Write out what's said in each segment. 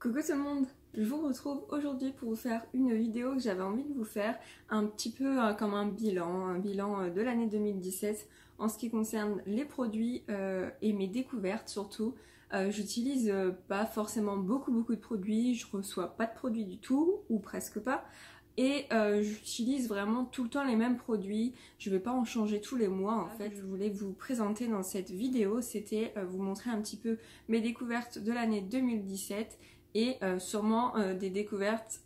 Coucou tout le monde, je vous retrouve aujourd'hui pour vous faire une vidéo que j'avais envie de vous faire un petit peu comme un bilan de l'année 2017 en ce qui concerne les produits et mes découvertes surtout. J'utilise pas forcément beaucoup de produits, je reçois pas de produits du tout ou presque pas. Et j'utilise vraiment tout le temps les mêmes produits, je vais pas en changer tous les mois en fait. Je voulais vous présenter dans cette vidéo, c'était vous montrer un petit peu mes découvertes de l'année 2017 et sûrement des découvertes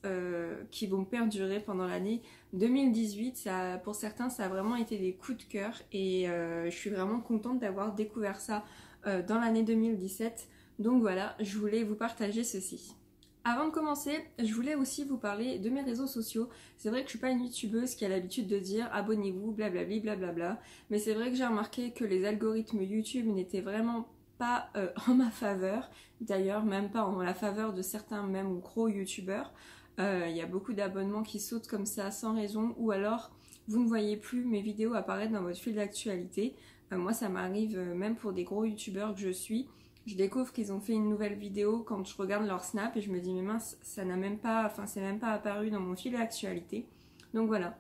qui vont perdurer pendant l'année 2018. Ça, pour certains, ça a vraiment été des coups de cœur et je suis vraiment contente d'avoir découvert ça dans l'année 2017. Donc voilà, je voulais vous partager ceci. Avant de commencer, je voulais aussi vous parler de mes réseaux sociaux. C'est vrai que je suis pas une youtubeuse qui a l'habitude de dire abonnez-vous, blablabli, blablabla. Mais c'est vrai que j'ai remarqué que les algorithmes YouTube n'étaient vraiment pas en ma faveur. D'ailleurs, même pas en la faveur de certains même gros youtubeurs. Il y a beaucoup d'abonnements qui sautent comme ça sans raison. Ou alors, vous ne voyez plus mes vidéos apparaître dans votre fil d'actualité. Moi, ça m'arrive même pour des gros youtubeurs que je suis. Je découvre qu'ils ont fait une nouvelle vidéo quand je regarde leur snap et je me dis mais mince, ça n'a même pas, enfin c'est même pas apparu dans mon fil d'actualité. Donc voilà,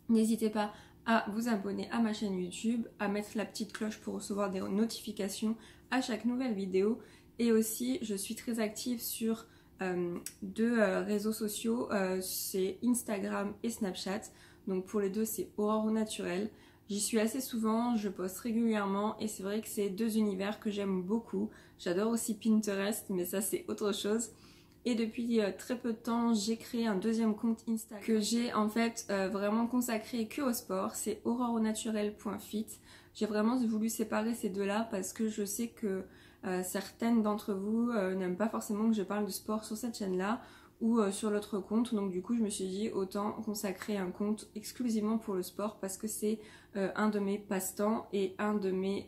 n'hésitez pas à vous abonner à ma chaîne YouTube, à mettre la petite cloche pour recevoir des notifications à chaque nouvelle vidéo. Et aussi, je suis très active sur deux réseaux sociaux, c'est Instagram et Snapchat. Donc pour les deux, c'est Aurore au naturel. J'y suis assez souvent, je poste régulièrement et c'est vrai que c'est deux univers que j'aime beaucoup. J'adore aussi Pinterest, mais ça c'est autre chose. Et depuis très peu de temps, j'ai créé un deuxième compte Instagram que j'ai en fait vraiment consacré que au sport. C'est auroreaunaturel.fit. J'ai vraiment voulu séparer ces deux-là parce que je sais que certaines d'entre vous n'aiment pas forcément que je parle de sport sur cette chaîne-là ou sur l'autre compte. Donc du coup, je me suis dit autant consacrer un compte exclusivement pour le sport parce que c'est un de mes passe-temps et un de mes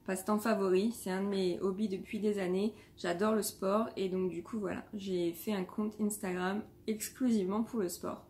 passe-temps favoris. C'est un de mes hobbies depuis des années. J'adore le sport et donc du coup voilà, j'ai fait un compte Instagram exclusivement pour le sport.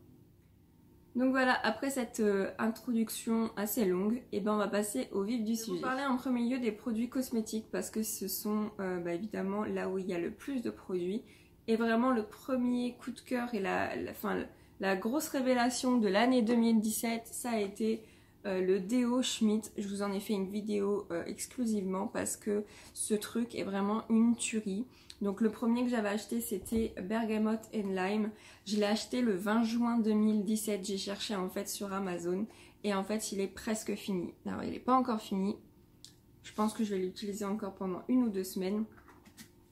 Donc voilà, après cette introduction assez longue, et ben on va passer au vif du sujet. Je vais vous parler en premier lieu des produits cosmétiques parce que ce sont évidemment là où il y a le plus de produits. Et vraiment le premier coup de cœur et la grosse révélation de l'année 2017, ça a été le déo Schmitt. Je vous en ai fait une vidéo exclusivement parce que ce truc est vraiment une tuerie. Donc le premier que j'avais acheté c'était Bergamot and Lime. Je l'ai acheté le 20 juin 2017, j'ai cherché en fait sur Amazon et en fait il est presque fini. Alors il n'est pas encore fini, je pense que je vais l'utiliser encore pendant 1 ou 2 semaines.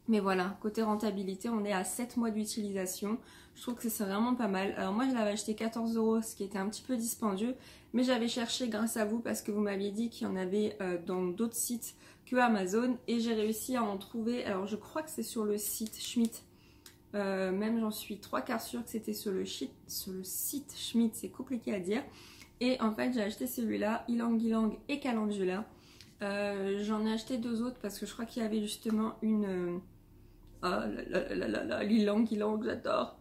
Mais voilà, côté rentabilité, on est à 7 mois d'utilisation. Je trouve que c'est vraiment pas mal. Alors moi, je l'avais acheté 14 €, ce qui était un petit peu dispendieux. Mais j'avais cherché grâce à vous parce que vous m'aviez dit qu'il y en avait dans d'autres sites que Amazon. Et j'ai réussi à en trouver. Alors je crois que c'est sur le site Schmitt. Même j'en suis 3/4 sûre que c'était sur le site Schmitt. C'est compliqué à dire. Et en fait, j'ai acheté celui-là, Ylang Ylang et Calendula. J'en ai acheté 2 autres parce que je crois qu'il y avait justement une... Oh là, l'Ylang Ylang, j'adore.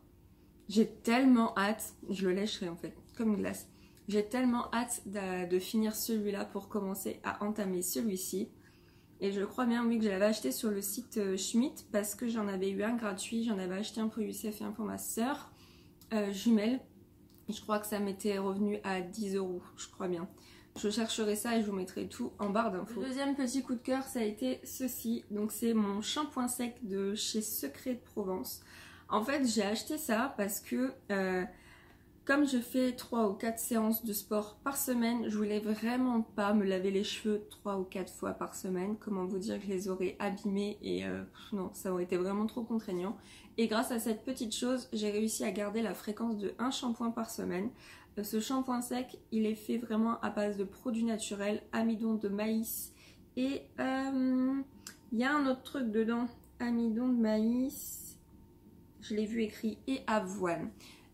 J'ai tellement hâte, je le lècherai en fait, comme une glace. J'ai tellement hâte de finir celui-là pour commencer à entamer celui-ci. Et je crois bien, oui, que je l'avais acheté sur le site Schmitt parce que j'en avais eu un gratuit. J'en avais acheté un pour Youssef et un pour ma soeur jumelle. Et je crois que ça m'était revenu à 10 €, je crois bien. Je chercherai ça et je vous mettrai tout en barre d'infos. Le deuxième petit coup de cœur, ça a été ceci. Donc c'est mon shampoing sec de chez Secret de Provence. En fait, j'ai acheté ça parce que comme je fais 3 ou 4 séances de sport par semaine, je voulais vraiment pas me laver les cheveux 3 ou 4 fois par semaine. Comment vous dire que je les aurais abîmés et non, ça aurait été vraiment trop contraignant. Et grâce à cette petite chose, j'ai réussi à garder la fréquence de 1 shampoing par semaine. Ce shampoing sec, il est fait vraiment à base de produits naturels, amidon de maïs et il y a un autre truc dedans, amidon de maïs, je l'ai vu écrit, et avoine.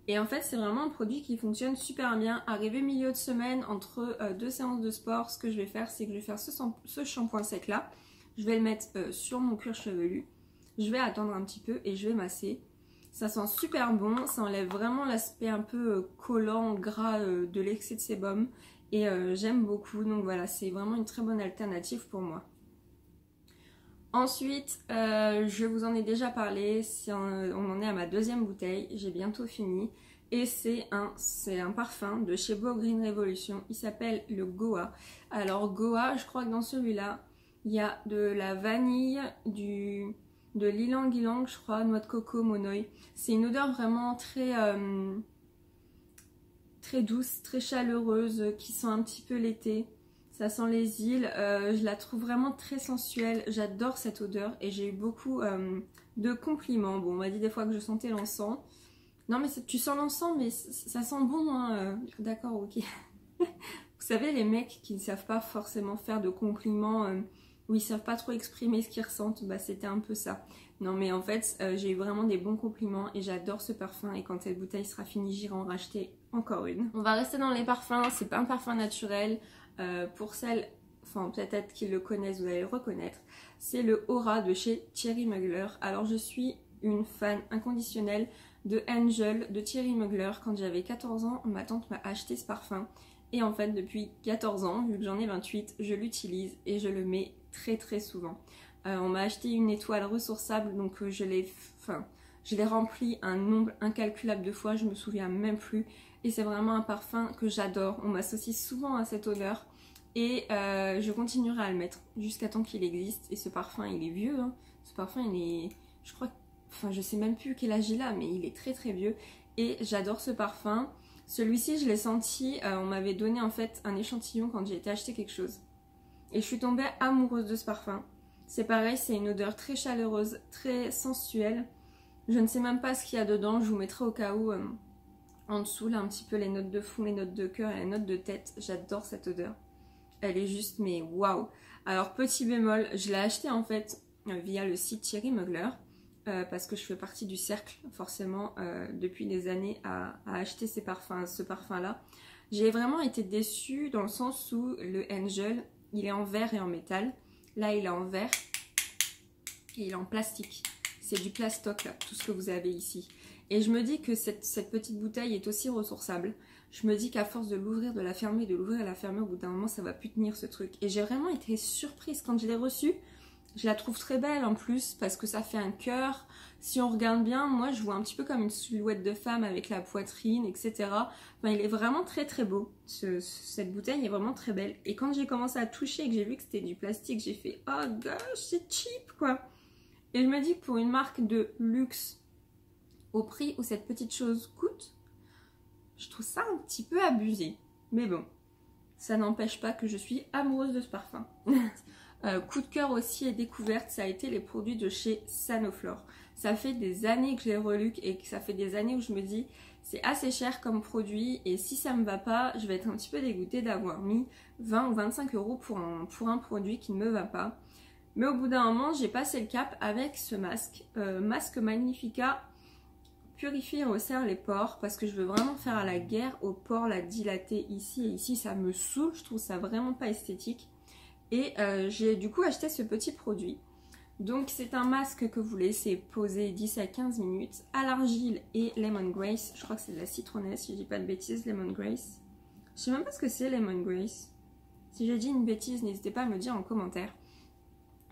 Et en fait, c'est vraiment un produit qui fonctionne super bien. Arrivé milieu de semaine, entre 2 séances de sport, ce que je vais faire, c'est que je vais faire ce shampoing sec là. Je vais le mettre sur mon cuir chevelu. Je vais attendre un petit peu et je vais masser. Ça sent super bon, ça enlève vraiment l'aspect un peu collant, gras de l'excès de sébum. Et j'aime beaucoup, donc voilà, c'est vraiment une très bonne alternative pour moi. Ensuite, je vous en ai déjà parlé, on en est à ma deuxième bouteille, j'ai bientôt fini. Et c'est un parfum de chez Beau Green Revolution, il s'appelle le Goa. Alors Goa, je crois que dans celui-là, il y a de la vanille, de l'ylang-ylang, je crois, noix de coco, monoï. C'est une odeur vraiment très douce, très chaleureuse, qui sent un petit peu l'été. Ça sent les îles, je la trouve vraiment très sensuelle, j'adore cette odeur et j'ai eu beaucoup de compliments. Bon, on m'a dit des fois que je sentais l'encens. Non mais tu sens l'encens mais ça sent bon, hein. D'accord, ok. Vous savez, les mecs qui ne savent pas forcément faire de compliments, où ils savent pas trop exprimer ce qu'ils ressentent, bah c'était un peu ça. Non mais en fait, j'ai eu vraiment des bons compliments et j'adore ce parfum et quand cette bouteille sera finie, j'irai en racheter encore une. On va rester dans les parfums, c'est pas un parfum naturel. Pour celles, enfin peut-être qu'ils le connaissent, vous allez le reconnaître, c'est le Aura de chez Thierry Mugler. Alors je suis une fan inconditionnelle de Angel de Thierry Mugler. Quand j'avais 14 ans, ma tante m'a acheté ce parfum et en fait depuis 14 ans, vu que j'en ai 28, je l'utilise et je le mets très souvent. On m'a acheté une étoile ressourçable, donc je l'ai rempli un nombre incalculable de fois, je me souviens même plus. Et c'est vraiment un parfum que j'adore. On m'associe souvent à cette odeur. Et je continuerai à le mettre jusqu'à temps qu'il existe. Et ce parfum, il est vieux. Hein. Ce parfum, il est... Je crois... Enfin, je sais même plus quel âge il a, mais il est très vieux. Et j'adore ce parfum. Celui-ci, je l'ai senti... on m'avait donné en fait un échantillon quand j'ai été acheter quelque chose. Et je suis tombée amoureuse de ce parfum. C'est pareil, c'est une odeur très chaleureuse, très sensuelle. Je ne sais même pas ce qu'il y a dedans. Je vous mettrai au cas où... en dessous, là, un petit peu les notes de fond, les notes de cœur et les notes de tête. J'adore cette odeur. Elle est juste, mais waouh! Alors, petit bémol, je l'ai acheté en fait via le site Thierry Mugler. Parce que je fais partie du cercle, forcément, depuis des années à acheter ce parfum-là. J'ai vraiment été déçue dans le sens où le Angel, il est en verre et en métal. Là, il est en verre et il est en plastique. C'est du plastoc, là, tout ce que vous avez ici. Et je me dis que cette petite bouteille est aussi ressourçable. Je me dis qu'à force de l'ouvrir, de la fermer, de l'ouvrir et de la fermer, au bout d'un moment, ça va plus tenir ce truc. Et j'ai vraiment été surprise quand je l'ai reçue. Je la trouve très belle en plus parce que ça fait un cœur. Si on regarde bien, moi je vois un petit peu comme une silhouette de femme avec la poitrine, etc. Enfin, il est vraiment très beau. Cette bouteille est vraiment très belle. Et quand j'ai commencé à toucher et que j'ai vu que c'était du plastique, j'ai fait « Oh gosh, c'est cheap quoi !» Et je me dis que pour une marque de luxe, au prix où cette petite chose coûte, je trouve ça un petit peu abusé. Mais bon, ça n'empêche pas que je suis amoureuse de ce parfum. Coup de cœur aussi et découverte, ça a été les produits de chez Sanoflore. Ça fait des années que je les reluque et que ça fait des années où je me dis c'est assez cher comme produit et si ça me va pas, je vais être un petit peu dégoûtée d'avoir mis 20 ou 25 € pour un produit qui ne me va pas. Mais au bout d'un moment, j'ai passé le cap avec ce masque. Masque Magnifica Purifie et resserre les pores parce que je veux vraiment faire à la guerre aux pores, la dilater ici et ici. Ça me saoule, je trouve ça vraiment pas esthétique. Et j'ai du coup acheté ce petit produit. Donc c'est un masque que vous laissez poser 10 à 15 minutes à l'argile et lemongrass. Je crois que c'est de la citronnelle si je dis pas de bêtises, lemongrass. Je sais même pas ce que c'est lemongrass. Si j'ai dit une bêtise, n'hésitez pas à me le dire en commentaire.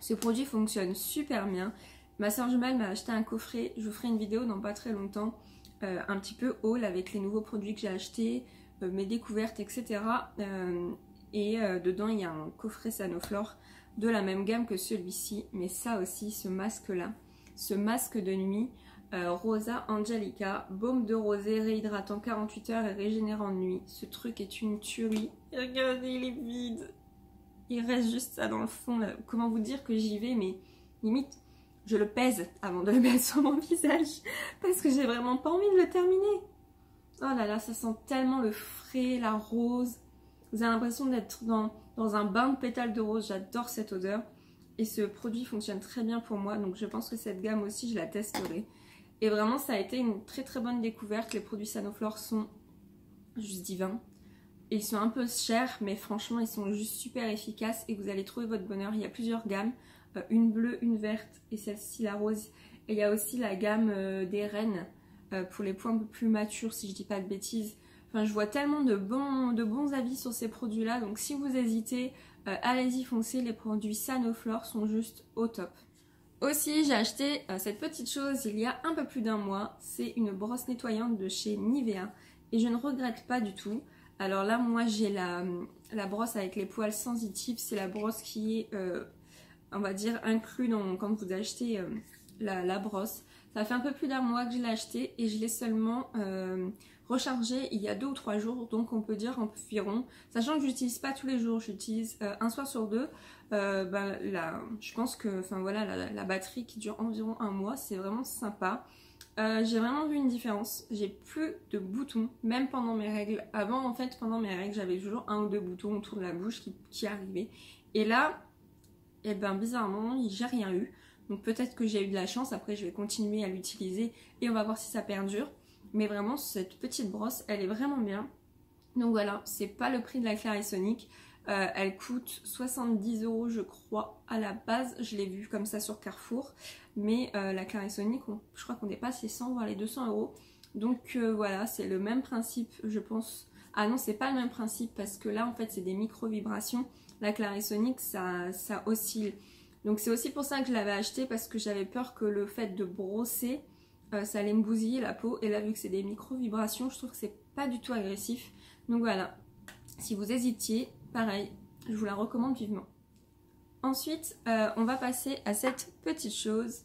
Ce produit fonctionne super bien. Ma soeur jumelle m'a acheté un coffret. Je vous ferai une vidéo dans pas très longtemps. Un petit peu haul avec les nouveaux produits que j'ai achetés, mes découvertes, etc. Dedans il y a un coffret Sanoflore de la même gamme que celui-ci, mais ça aussi, ce masque-là, ce masque de nuit, Rosa Angelica, baume de rosée, réhydratant 48 heures et régénérant de nuit. Ce truc est une tuerie. Et regardez, il est vide. Il reste juste ça dans le fond, là. Comment vous dire que j'y vais, mais limite, je le pèse avant de le mettre sur mon visage, parce que j'ai vraiment pas envie de le terminer. Oh là là, ça sent tellement le frais, la rose. Vous avez l'impression d'être dans un bain de pétales de rose. J'adore cette odeur. Et ce produit fonctionne très bien pour moi. Donc je pense que cette gamme aussi, je la testerai. Et vraiment, ça a été une très bonne découverte. Les produits Sanoflore sont juste divins. Et ils sont un peu chers, mais franchement, ils sont juste super efficaces. Et vous allez trouver votre bonheur. Il y a plusieurs gammes. Une bleue, une verte et celle-ci, la rose. Et il y a aussi la gamme des reines pour les points un peu plus matures, si je dis pas de bêtises. Enfin, je vois tellement de bons avis sur ces produits-là. Donc si vous hésitez, allez-y, foncez. Les produits Sanoflore sont juste au top. Aussi, j'ai acheté cette petite chose il y a un peu plus d'un mois. C'est une brosse nettoyante de chez Nivea et je ne regrette pas du tout. Alors là, moi j'ai la brosse avec les poils sensitifs. C'est la brosse qui est, on va dire, inclus quand vous achetez la brosse. Ça fait un peu plus d'un mois que je l'ai acheté et je l'ai seulement rechargé il y a 2 ou 3 jours. Donc on peut dire environ, sachant que je n'utilise pas tous les jours, j'utilise un soir sur 2. Je pense que voilà, la batterie qui dure environ un mois, c'est vraiment sympa. J'ai vraiment vu une différence. J'ai plus de boutons, même pendant mes règles. Avant, en fait, pendant mes règles, j'avais toujours 1 ou 2 boutons autour de la bouche qui arrivaient. Et là, eh ben, bizarrement, j'ai rien eu. Donc peut-être que j'ai eu de la chance. Après, je vais continuer à l'utiliser et on va voir si ça perdure. Mais vraiment, cette petite brosse, elle est vraiment bien. Donc voilà, c'est pas le prix de la Clarisonic. Elle coûte 70 € je crois à la base, je l'ai vue comme ça sur Carrefour, mais la Clarisonic, je crois qu'on dépasse les 100 voire les 200 €. Donc voilà, c'est le même principe je pense. Ah non, c'est pas le même principe parce que là en fait c'est des micro-vibrations. La Clarisonic ça oscille. Donc c'est aussi pour ça que je l'avais acheté, parce que j'avais peur que le fait de brosser, ça allait me bousiller la peau. Et là vu que c'est des micro-vibrations, je trouve que c'est pas du tout agressif. Donc voilà, si vous hésitiez, pareil, je vous la recommande vivement. Ensuite, on va passer à cette petite chose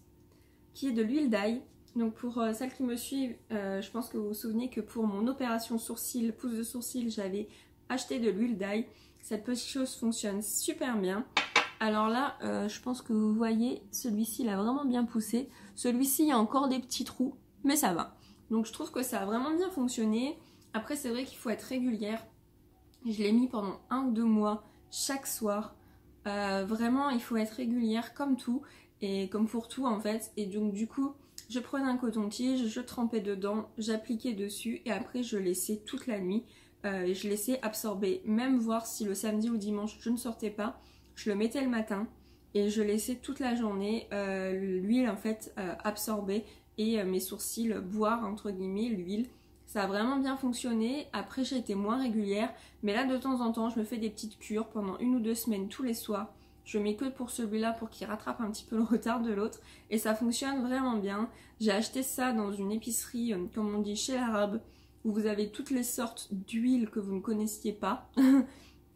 qui est de l'huile d'ail. Donc pour celles qui me suivent, je pense que vous vous souvenez que pour mon opération sourcil, pouce de sourcil, j'avais acheté de l'huile d'ail. Cette petite chose fonctionne super bien. Alors là, je pense que vous voyez, celui-ci il a vraiment bien poussé. Celui-ci, il y a encore des petits trous, mais ça va. Donc je trouve que ça a vraiment bien fonctionné. Après, c'est vrai qu'il faut être régulière. Je l'ai mis pendant 1 ou 2 mois chaque soir. Vraiment, il faut être régulière comme tout et comme pour tout en fait. Et donc du coup, je prenais un coton-tige, je trempais dedans, j'appliquais dessus et après je laissais toute la nuit. Je laissais absorber, même voir si le samedi ou dimanche je ne sortais pas, je le mettais le matin et je laissais toute la journée l'huile en fait absorber et mes sourcils boire entre guillemets l'huile. Ça a vraiment bien fonctionné. Après j'ai été moins régulière, mais là de temps en temps je me fais des petites cures pendant 1 ou 2 semaines tous les soirs. Je mets que pour celui-là pour qu'il rattrape un petit peu le retard de l'autre et ça fonctionne vraiment bien. J'ai acheté ça dans une épicerie, comme on dit chez l'arabe, où vous avez toutes les sortes d'huiles que vous ne connaissiez pas.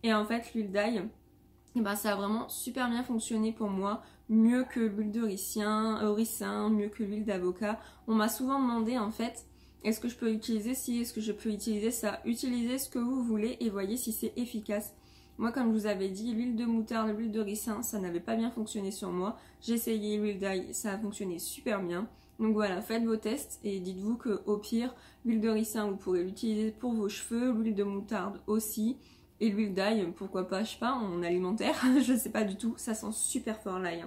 Et en fait l'huile d'ail, ça a vraiment super bien fonctionné pour moi. Mieux que l'huile de ricin, mieux que l'huile d'avocat. On m'a souvent demandé en fait, est-ce que je peux utiliser ci, est-ce que je peux utiliser ça? Utilisez ce que vous voulez et voyez si c'est efficace. Moi, comme je vous avais dit, l'huile de moutarde, l'huile de ricin, ça n'avait pas bien fonctionné sur moi. J'ai essayé l'huile d'ail, ça a fonctionné super bien. Donc voilà, faites vos tests et dites-vous qu'au pire, l'huile de ricin, vous pourrez l'utiliser pour vos cheveux, l'huile de moutarde aussi. Et l'huile d'ail, pourquoi pas, je sais pas, en alimentaire, je sais pas du tout. Ça sent super fort l'ail.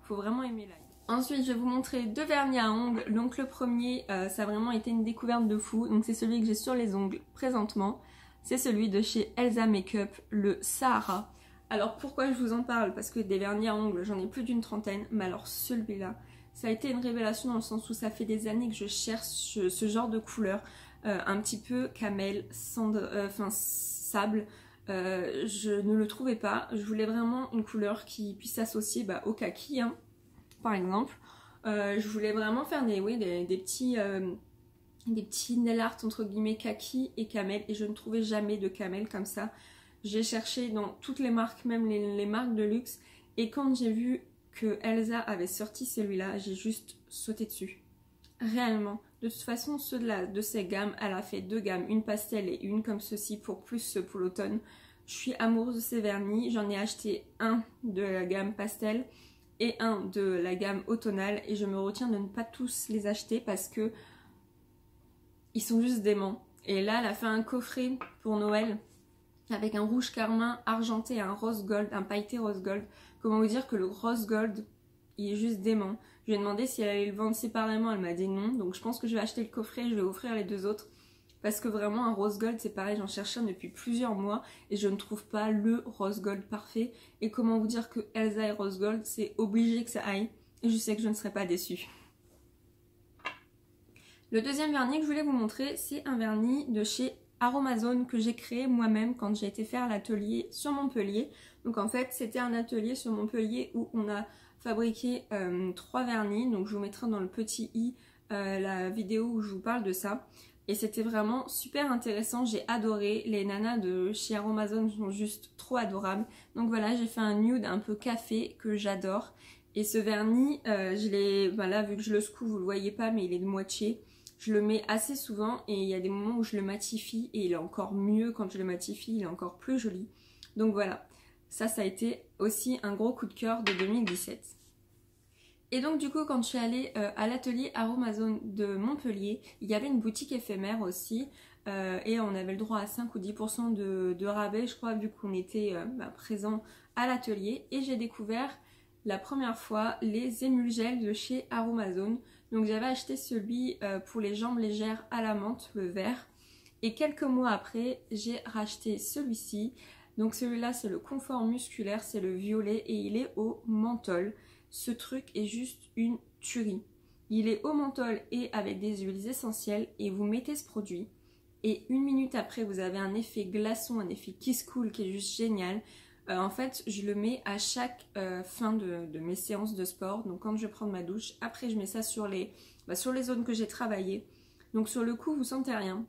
Faut vraiment aimer l'ail. Ensuite, je vais vous montrer 2 vernis à ongles. Donc le premier, ça a vraiment été une découverte de fou. Donc c'est celui que j'ai sur les ongles présentement. C'est celui de chez Elsa Makeup, le Sahara. Alors pourquoi je vous en parle? Parce que des vernis à ongles, j'en ai plus d'une trentaine. Mais alors celui-là, ça a été une révélation dans le sens où ça fait des années que je cherche ce genre de couleur. Un petit peu camel, sable. Je ne le trouvais pas. Je voulais vraiment une couleur qui puisse s'associer au kaki, hein, par exemple. Je voulais vraiment faire des petits nail art entre guillemets kaki et camel et je ne trouvais jamais de camel comme ça. J'ai cherché dans toutes les marques, même les marques de luxe, et quand j'ai vu que Elsa avait sorti celui-là, j'ai juste sauté dessus. Réellement. De toute façon, ceux de ces gammes, elle a fait 2 gammes, une pastel et une comme ceci pour l'automne. Je suis amoureuse de ces vernis. J'en ai acheté un de la gamme pastel et un de la gamme automnale et je me retiens de ne pas tous les acheter parce que ils sont juste déments. Et là, elle a fait un coffret pour Noël avec un rouge carmin argenté et un rose gold, un pailleté rose gold. Comment vous dire que le rose gold, il est juste dément. Je lui ai demandé si elle allait le vendre séparément, elle m'a dit non. Donc je pense que je vais acheter le coffret et je vais offrir les 2 autres. Parce que vraiment un rose gold c'est pareil, j'en cherche un depuis plusieurs mois et je ne trouve pas le rose gold parfait. Et comment vous dire que Elsa et rose gold, c'est obligé que ça aille. Et je sais que je ne serai pas déçue. Le deuxième vernis que je voulais vous montrer, c'est un vernis de chez Aromazone que j'ai créé moi-même quand j'ai été faire l'atelier sur Montpellier. Donc en fait c'était un atelier sur Montpellier où on a fabriqué 3 vernis. Donc je vous mettrai dans le petit i la vidéo où je vous parle de ça. Et c'était vraiment super intéressant, j'ai adoré. Les nanas de chez Aromazone sont juste trop adorables. Donc voilà, j'ai fait un nude un peu café que j'adore. Et ce vernis, je l'ai, là vu que je le secoue, vous le voyez pas, mais il est de moitié. Je le mets assez souvent et il y a des moments où je le matifie et il est encore mieux quand je le matifie, il est encore plus joli. Donc voilà, ça a été aussi un gros coup de cœur de 2017. Et donc du coup quand je suis allée à l'atelier Aromazone de Montpellier, il y avait une boutique éphémère aussi et on avait le droit à 5 ou 10% de rabais je crois vu qu'on était présent à l'atelier. Et j'ai découvert la première fois les émulgels de chez Aromazone. Donc j'avais acheté celui pour les jambes légères à la menthe, le vert. Et quelques mois après j'ai racheté celui-ci. Donc celui-là c'est le confort musculaire, c'est le violet et il est au menthol. Ce truc est juste une tuerie. Il est au menthol et avec des huiles essentielles et vous mettez ce produit et 1 minute après vous avez un effet glaçon, un effet kiss cool qui est juste génial. En fait je le mets à chaque fin de mes séances de sport. Donc quand je vais prendre ma douche, après je mets ça sur les zones que j'ai travaillées. Donc sur le coup vous sentez rien.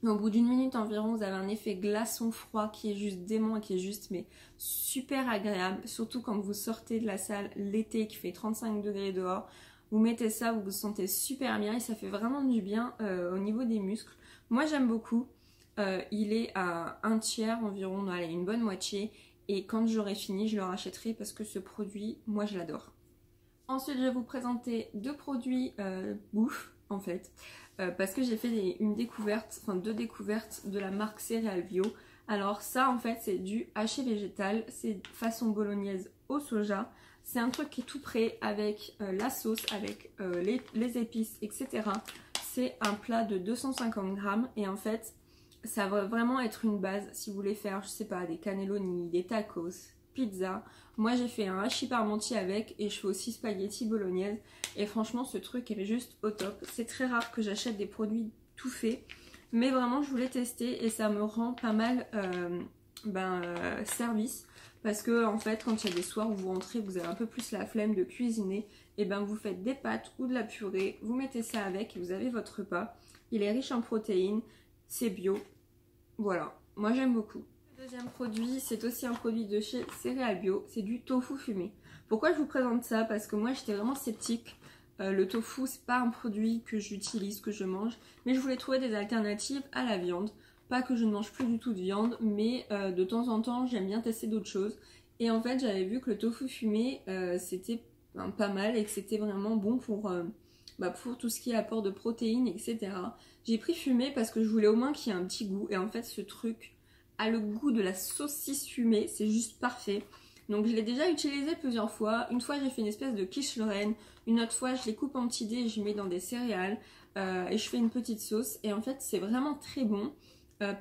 Au bout d'1 minute environ, vous avez un effet glaçon froid qui est juste dément et qui est juste mais super agréable. Surtout quand vous sortez de la salle l'été qui fait 35 degrés dehors. Vous mettez ça, vous vous sentez super bien et ça fait vraiment du bien au niveau des muscles. Moi j'aime beaucoup. Il est à 1/3 environ, allez, une bonne moitié. Et quand j'aurai fini, je le rachèterai parce que ce produit, moi je l'adore. Ensuite, je vais vous présenter 2 produits bouffe en fait. Parce que j'ai fait deux découvertes de la marque Céréales Bio. Alors ça en fait c'est du hachis végétal, c'est façon bolognaise au soja. C'est un truc qui est tout prêt avec la sauce, avec les épices, etc. C'est un plat de 250 grammes et en fait ça va vraiment être une base si vous voulez faire, je sais pas, des cannelloni, des tacos, pizza. Moi j'ai fait un hachis parmentier avec et je fais aussi spaghetti bolognaise et franchement ce truc est juste au top. C'est très rare que j'achète des produits tout faits mais vraiment je voulais tester et ça me rend pas mal service parce que en fait quand il y a des soirs où vous rentrez, vous avez un peu plus la flemme de cuisiner, et ben vous faites des pâtes ou de la purée, vous mettez ça avec et vous avez votre repas. Il est riche en protéines, c'est bio, voilà, moi j'aime beaucoup. Le deuxième produit, c'est aussi un produit de chez Céréales Bio, c'est du tofu fumé. Pourquoi je vous présente ça? Parce que moi j'étais vraiment sceptique. Le tofu, c'est pas un produit que j'utilise, que je mange, mais je voulais trouver des alternatives à la viande. Pas que je ne mange plus du tout de viande, mais de temps en temps j'aime bien tester d'autres choses. Et en fait j'avais vu que le tofu fumé c'était pas mal et que c'était vraiment bon pour tout ce qui est apport de protéines, etc. J'ai pris fumé parce que je voulais au moins qu'il y ait un petit goût. Et en fait ce truc a le goût de la saucisse fumée, c'est juste parfait. Donc je l'ai déjà utilisé plusieurs fois. Une fois j'ai fait une espèce de quiche Lorraine. Une autre fois je les coupe en petits dés et je mets dans des céréales. Et je fais une petite sauce. Et en fait c'est vraiment très bon.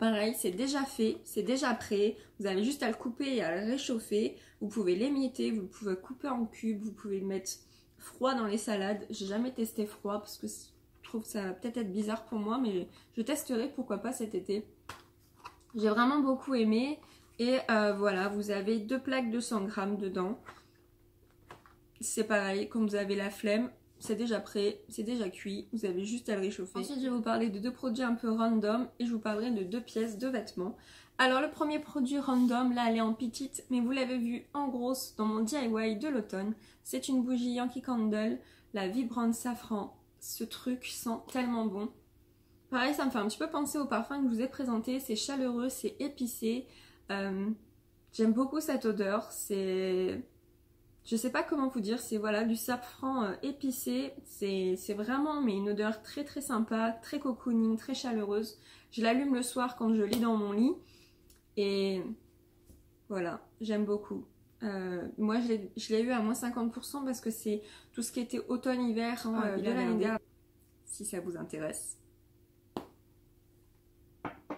Pareil, c'est déjà fait, c'est déjà prêt. Vous avez juste à le couper et à le réchauffer. Vous pouvez l'émietter, vous pouvez couper en cubes, vous pouvez le mettre froid dans les salades. J'ai jamais testé froid parce que je trouve ça va peut-être être bizarre pour moi, mais je testerai pourquoi pas cet été. J'ai vraiment beaucoup aimé. Et voilà, vous avez 2 plaques de 100 grammes dedans. C'est pareil, quand vous avez la flemme, c'est déjà prêt, c'est déjà cuit, vous avez juste à le réchauffer. Ensuite, je vais vous parler de 2 produits un peu random et je vous parlerai de 2 pièces de vêtements. Alors, le premier produit random, là, elle est en petite, mais vous l'avez vu en grosse dans mon DIY de l'automne. C'est une bougie Yankee Candle, la vibrante safran. Ce truc sent tellement bon. Pareil, ça me fait un petit peu penser au parfum que je vous ai présenté. C'est chaleureux, c'est épicé. J'aime beaucoup cette odeur. C'est... Je sais pas comment vous dire, c'est voilà du safran épicé, c'est vraiment mais une odeur très très sympa, très cocooning, très chaleureuse. Je l'allume le soir quand je lis dans mon lit et voilà, j'aime beaucoup. Moi je l'ai eu à moins 50% parce que c'est tout ce qui était automne-hiver de l'année dernière, si ça vous intéresse.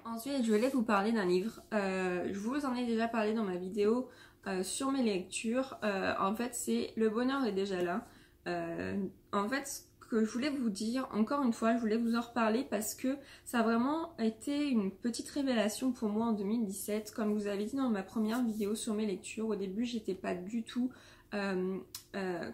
Ensuite je voulais vous parler d'un livre, je vous en ai déjà parlé dans ma vidéo sur mes lectures. En fait c'est Le bonheur est déjà là. En fait que je voulais vous dire, encore une fois, je voulais vous en reparler parce que ça a vraiment été une petite révélation pour moi en 2017. Comme vous avez dit dans ma première vidéo sur mes lectures, au début j'étais pas du tout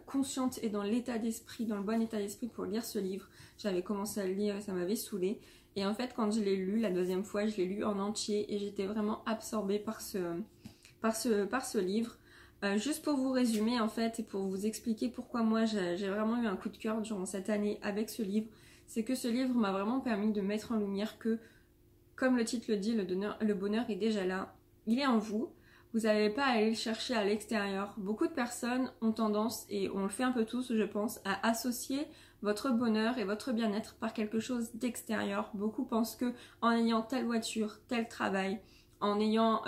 consciente et dans l'état d'esprit, dans le bon état d'esprit pour lire ce livre. J'avais commencé à le lire et ça m'avait saoulée. Et en fait quand je l'ai lu, la deuxième fois, je l'ai lu en entier et j'étais vraiment absorbée par ce livre. Juste pour vous résumer en fait et pour vous expliquer pourquoi moi j'ai vraiment eu un coup de cœur durant cette année avec ce livre, c'est que ce livre m'a vraiment permis de mettre en lumière que, comme le titre le dit, le bonheur est déjà là, il est en vous, vous n'avez pas à aller le chercher à l'extérieur. Beaucoup de personnes ont tendance, et on le fait un peu tous je pense, à associer votre bonheur et votre bien-être par quelque chose d'extérieur. Beaucoup pensent que en ayant telle voiture, tel travail, en ayant...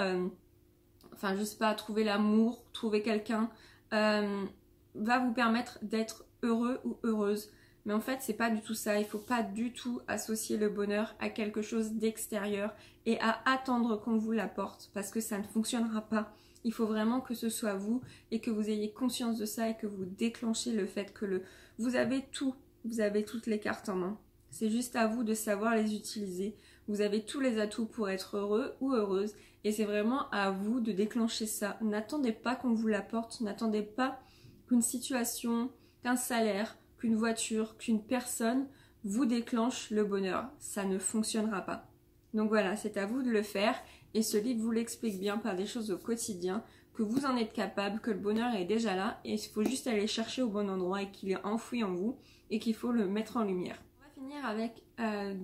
enfin je sais pas, trouver l'amour, trouver quelqu'un, va vous permettre d'être heureux ou heureuse. Mais en fait c'est pas du tout ça, il faut pas du tout associer le bonheur à quelque chose d'extérieur et à attendre qu'on vous l'apporte parce que ça ne fonctionnera pas. Il faut vraiment que ce soit vous et que vous ayez conscience de ça et que vous déclenchez le fait que vous avez tout, vous avez toutes les cartes en main. C'est juste à vous de savoir les utiliser. Vous avez tous les atouts pour être heureux ou heureuse et c'est vraiment à vous de déclencher ça. N'attendez pas qu'on vous l'apporte, n'attendez pas qu'une situation, qu'un salaire, qu'une voiture, qu'une personne vous déclenche le bonheur. Ça ne fonctionnera pas. Donc voilà, c'est à vous de le faire et ce livre vous l'explique bien par des choses au quotidien, que vous en êtes capable, que le bonheur est déjà là et il faut juste aller chercher au bon endroit et qu'il est enfoui en vous et qu'il faut le mettre en lumière. On va finir avec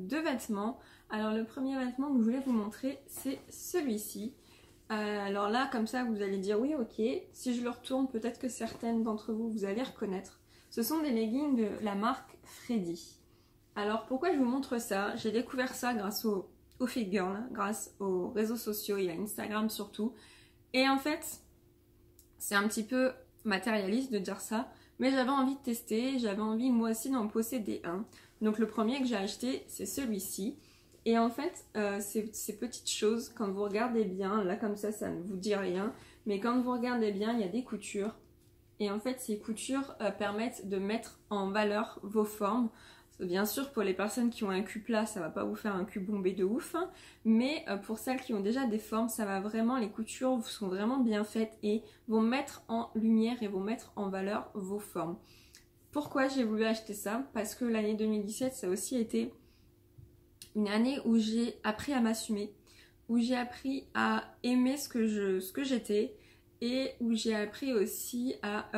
deux vêtements. Alors le premier vêtement que je voulais vous montrer, c'est celui-ci. Alors là, comme ça, vous allez dire oui, ok. Si je le retourne, peut-être que certaines d'entre vous, vous allez reconnaître. Ce sont des leggings de la marque Freddy. Alors pourquoi je vous montre ça? J'ai découvert ça grâce au Fit Girl, grâce aux réseaux sociaux et à Instagram surtout. Et en fait, c'est un petit peu matérialiste de dire ça, mais j'avais envie de tester, j'avais envie moi aussi d'en posséder un. Donc le premier que j'ai acheté, c'est celui-ci. Et en fait, ces petites choses, quand vous regardez bien, là comme ça ne vous dit rien, mais quand vous regardez bien, il y a des coutures. Et en fait, ces coutures permettent de mettre en valeur vos formes. Bien sûr, pour les personnes qui ont un cul plat, ça va pas vous faire un cul bombé de ouf, hein, mais pour celles qui ont déjà des formes, ça va vraiment, les coutures sont vraiment bien faites et vont mettre en lumière et vont mettre en valeur vos formes. Pourquoi j'ai voulu acheter ça? Parce que l'année 2017, ça a aussi été une année où j'ai appris à m'assumer, où j'ai appris à aimer ce que j'étais et où j'ai appris aussi à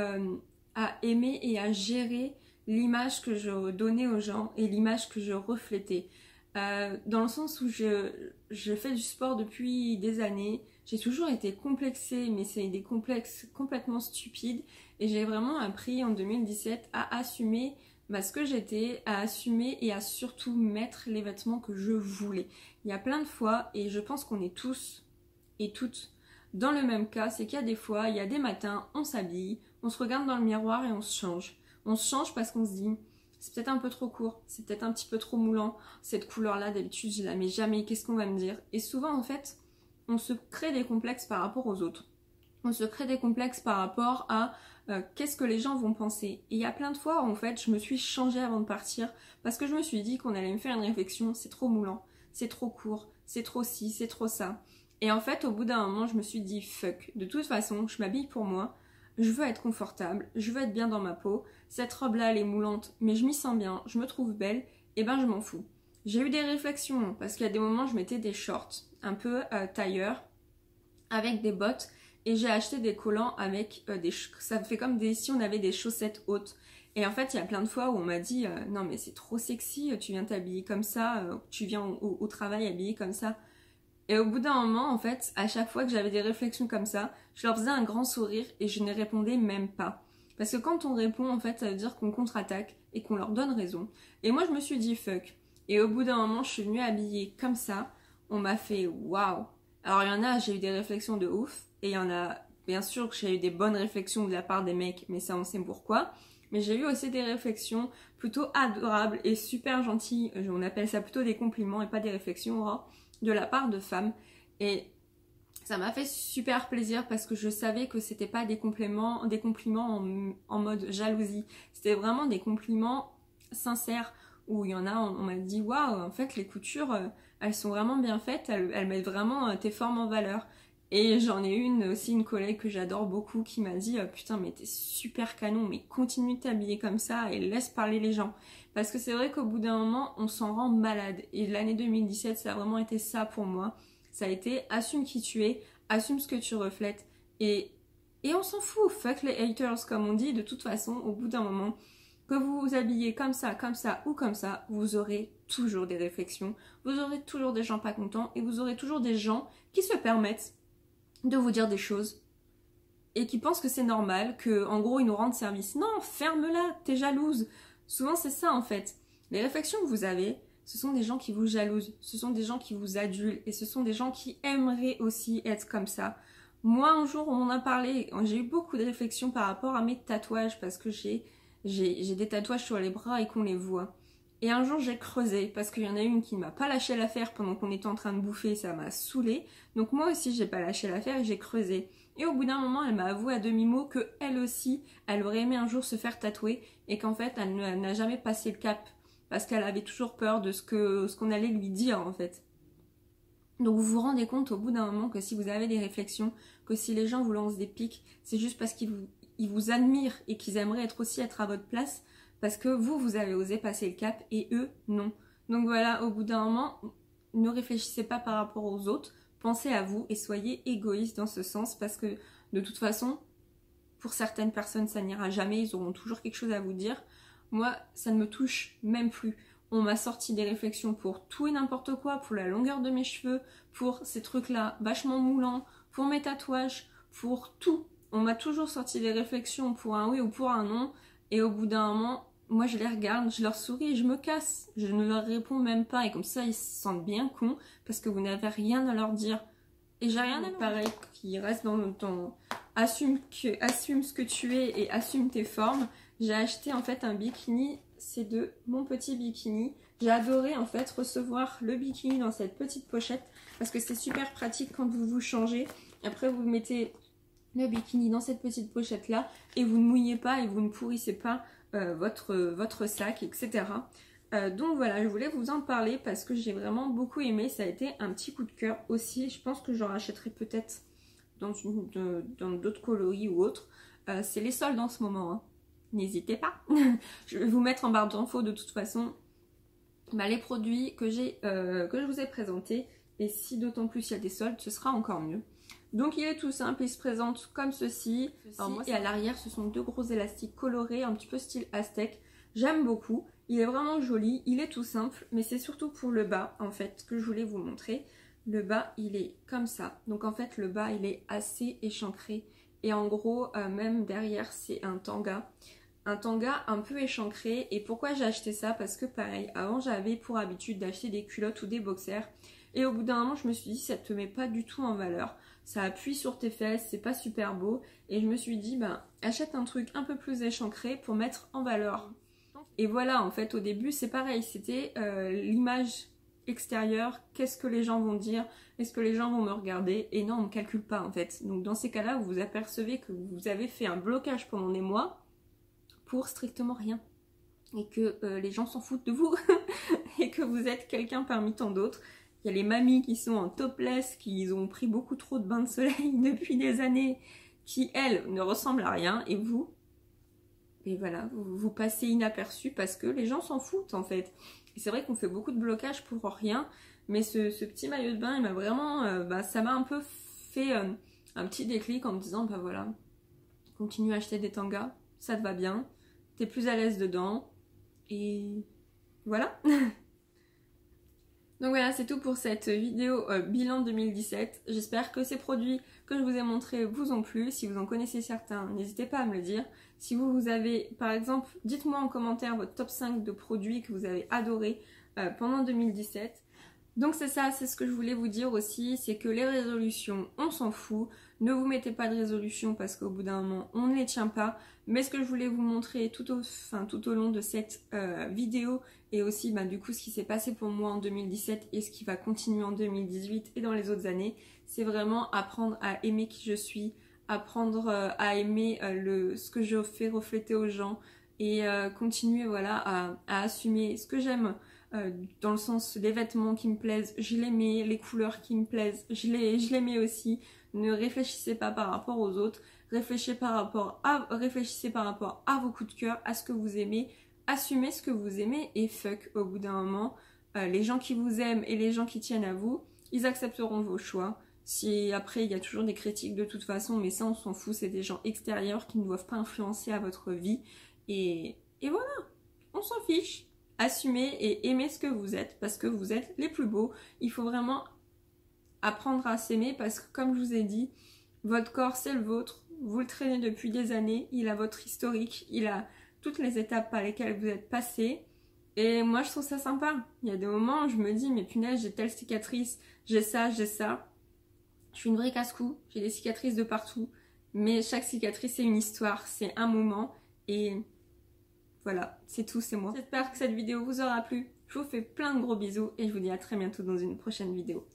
aimer et à gérer l'image que je donnais aux gens et l'image que je reflétais. Dans le sens où je fais du sport depuis des années, j'ai toujours été complexée, mais c'est des complexes complètement stupides et j'ai vraiment appris en 2017 à assumer ce que j'étais, à assumer et à surtout mettre les vêtements que je voulais. Il y a plein de fois, et je pense qu'on est tous et toutes dans le même cas, c'est qu'il y a des fois, il y a des matins, on s'habille, on se regarde dans le miroir et on se change. On se change parce qu'on se dit, c'est peut-être un peu trop court, c'est peut-être un petit peu trop moulant, cette couleur-là d'habitude je la mets jamais, qu'est-ce qu'on va me dire? Et souvent en fait, on se crée des complexes par rapport aux autres. On se crée des complexes par rapport à qu'est-ce que les gens vont penser. Et il y a plein de fois en fait, je me suis changée avant de partir parce que je me suis dit qu'on allait me faire une réflexion, c'est trop moulant, c'est trop court, c'est trop ci, c'est trop ça. Et en fait, au bout d'un moment, je me suis dit fuck, de toute façon, je m'habille pour moi, je veux être confortable, je veux être bien dans ma peau, cette robe-là, elle est moulante, mais je m'y sens bien, je me trouve belle, et ben je m'en fous. J'ai eu des réflexions, parce qu'il y a des moments, je mettais des shorts, un peu tailleurs, avec des bottes, et j'ai acheté des collants avec ça fait comme si on avait des chaussettes hautes. Et en fait, il y a plein de fois où on m'a dit non mais c'est trop sexy, tu viens t'habiller comme ça, tu viens au travail habillée comme ça. Et au bout d'un moment, en fait, à chaque fois que j'avais des réflexions comme ça, je leur faisais un grand sourire et je ne répondais même pas. Parce que quand on répond, en fait, ça veut dire qu'on contre-attaque et qu'on leur donne raison. Et moi, je me suis dit fuck. Et au bout d'un moment, je suis venue habillée comme ça. On m'a fait waouh. Alors, il y en a, j'ai eu des réflexions de ouf. Et il y en a, bien sûr, que j'ai eu des bonnes réflexions de la part des mecs, mais ça, on sait pourquoi. Mais j'ai eu aussi des réflexions plutôt adorables et super gentilles. On appelle ça plutôt des compliments et pas des réflexions, hein, de la part de femmes. Et ça m'a fait super plaisir parce que je savais que c'était pas des compliments en mode jalousie. C'était vraiment des compliments sincères, où il y en a, on m'a dit waouh, en fait les coutures, elles sont vraiment bien faites, elles mettent vraiment tes formes en valeur. Et j'en ai aussi une collègue que j'adore beaucoup qui m'a dit putain mais t'es super canon, mais continue de t'habiller comme ça et laisse parler les gens. Parce que c'est vrai qu'au bout d'un moment on s'en rend malade, et l'année 2017 ça a vraiment été ça pour moi. Ça a été assume qui tu es, assume ce que tu reflètes, et on s'en fout, fuck les haters comme on dit. De toute façon au bout d'un moment, que vous vous habillez comme ça ou comme ça, vous aurez toujours des réflexions, vous aurez toujours des gens pas contents, et vous aurez toujours des gens qui se permettent de vous dire des choses et qui pensent que c'est normal, que en gros ils nous rendent service. Non, ferme-la, t'es jalouse. Souvent c'est ça en fait. Les réflexions que vous avez, ce sont des gens qui vous jalousent, ce sont des gens qui vous adulent, et ce sont des gens qui aimeraient aussi être comme ça. Moi un jour on m'en a parlé, j'ai eu beaucoup de réflexions par rapport à mes tatouages, parce que j'ai des tatouages sur les bras et qu'on les voit. Et un jour j'ai creusé, parce qu'il y en a une qui ne m'a pas lâché l'affaire pendant qu'on était en train de bouffer, ça m'a saoulée. Donc moi aussi j'ai pas lâché l'affaire et j'ai creusé. Et au bout d'un moment elle m'a avoué à demi-mot que elle aussi, elle aurait aimé un jour se faire tatouer, et qu'en fait elle n'a jamais passé le cap, parce qu'elle avait toujours peur de ce qu'on allait lui dire en fait. Donc vous vous rendez compte au bout d'un moment que si vous avez des réflexions, que si les gens vous lancent des pics, c'est juste parce qu'ils vous admirent et qu'ils aimeraient être à votre place, parce que vous avez osé passer le cap et eux, non. Donc voilà, au bout d'un moment, ne réfléchissez pas par rapport aux autres, pensez à vous et soyez égoïste dans ce sens, parce que de toute façon, pour certaines personnes, ça n'ira jamais, ils auront toujours quelque chose à vous dire. Moi, ça ne me touche même plus. On m'a sorti des réflexions pour tout et n'importe quoi, pour la longueur de mes cheveux, pour ces trucs-là vachement moulants, pour mes tatouages, pour tout. On m'a toujours sorti des réflexions pour un oui ou pour un non, et au bout d'un moment, moi je les regarde, je leur souris et je me casse. Je ne leur réponds même pas, et comme ça ils se sentent bien cons, parce que vous n'avez rien à leur dire. Et j'ai rien à leur pareil, qui reste dans ton... Assume ce que tu es et assume tes formes. J'ai acheté en fait un bikini, c'est de Mon Petit Bikini. J'ai adoré en fait recevoir le bikini dans cette petite pochette, parce que c'est super pratique quand vous vous changez. Après vous mettez le bikini dans cette petite pochette là, et vous ne mouillez pas et vous ne pourrissez pas votre sac, etc. Donc voilà, je voulais vous en parler parce que j'ai vraiment beaucoup aimé. Ça a été un petit coup de cœur aussi. Je pense que j'en rachèterai peut-être dans d'autres coloris ou autres. C'est les soldes en ce moment, hein. N'hésitez pas. Je vais vous mettre en barre d'infos de toute façon les produits que je vous ai présentés, et si d'autant plus il y a des soldes, ce sera encore mieux. Donc il est tout simple, il se présente comme ceci. Alors moi, et à l'arrière ce sont deux gros élastiques colorés, un petit peu style aztèque. J'aime beaucoup, il est vraiment joli, il est tout simple, mais c'est surtout pour le bas en fait que je voulais vous montrer. Le bas il est comme ça, donc en fait le bas il est assez échancré, et en gros même derrière c'est un tanga un peu échancré. Et pourquoi j'ai acheté ça? Parce que pareil, avant j'avais pour habitude d'acheter des culottes ou des boxers, et au bout d'un moment je me suis dit ça te met pas du tout en valeur, ça appuie sur tes fesses, c'est pas super beau, et je me suis dit achète un truc un peu plus échancré pour mettre en valeur. Et voilà, en fait au début c'est pareil, c'était l'image extérieure, qu'est-ce que les gens vont dire, est-ce que les gens vont me regarder, et non, on ne calcule pas en fait. Donc dans ces cas-là, vous vous apercevez que vous avez fait un blocage pendant des mois pour strictement rien, et que les gens s'en foutent de vous et que vous êtes quelqu'un parmi tant d'autres. Il y a les mamies qui sont en topless, qui ont pris beaucoup trop de bains de soleil depuis des années, qui elles ne ressemblent à rien, et vous, et voilà, vous passez inaperçu parce que les gens s'en foutent en fait. Et c'est vrai qu'on fait beaucoup de blocages pour rien, mais ce petit maillot de bain, il m'a vraiment, ça m'a un peu fait un petit déclic en me disant, voilà, continue à acheter des tangas, ça te va bien, t'es plus à l'aise dedans, et voilà. Donc voilà, c'est tout pour cette vidéo bilan 2017. J'espère que ces produits que je vous ai montrés vous ont plu. Si vous en connaissez certains, n'hésitez pas à me le dire. Si vous avez, par exemple, dites-moi en commentaire votre top 5 de produits que vous avez adorés pendant 2017. Donc c'est ça, c'est ce que je voulais vous dire aussi, c'est que les résolutions, on s'en fout. Ne vous mettez pas de résolution parce qu'au bout d'un moment, on ne les tient pas. Mais ce que je voulais vous montrer tout au long de cette vidéo, et aussi du coup ce qui s'est passé pour moi en 2017 et ce qui va continuer en 2018 et dans les autres années, c'est vraiment apprendre à aimer qui je suis, apprendre à aimer ce que je fais refléter aux gens, et continuer voilà, à assumer ce que j'aime, dans le sens les vêtements qui me plaisent, je les mets, les couleurs qui me plaisent, je les mets aussi. Ne réfléchissez pas par rapport aux autres, réfléchissez par rapport à vos coups de cœur, à ce que vous aimez, assumez ce que vous aimez et fuck au bout d'un moment. Les gens qui vous aiment et les gens qui tiennent à vous, ils accepteront vos choix. Si après il y a toujours des critiques de toute façon, mais ça on s'en fout, c'est des gens extérieurs qui ne doivent pas influencer à votre vie. Et voilà, on s'en fiche. Assumez et aimez ce que vous êtes parce que vous êtes les plus beaux. Il faut vraiment apprendre à s'aimer parce que comme je vous ai dit, votre corps c'est le vôtre, vous le traînez depuis des années, il a votre historique, il a toutes les étapes par lesquelles vous êtes passé. Et moi je trouve ça sympa. Il y a des moments où je me dis mais punaise j'ai telle cicatrice, j'ai ça, j'ai ça. Je suis une vraie casse-cou, j'ai des cicatrices de partout. Mais chaque cicatrice c'est une histoire, c'est un moment. Et voilà, c'est tout, c'est moi. J'espère que cette vidéo vous aura plu. Je vous fais plein de gros bisous et je vous dis à très bientôt dans une prochaine vidéo.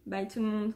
Bye tout le monde.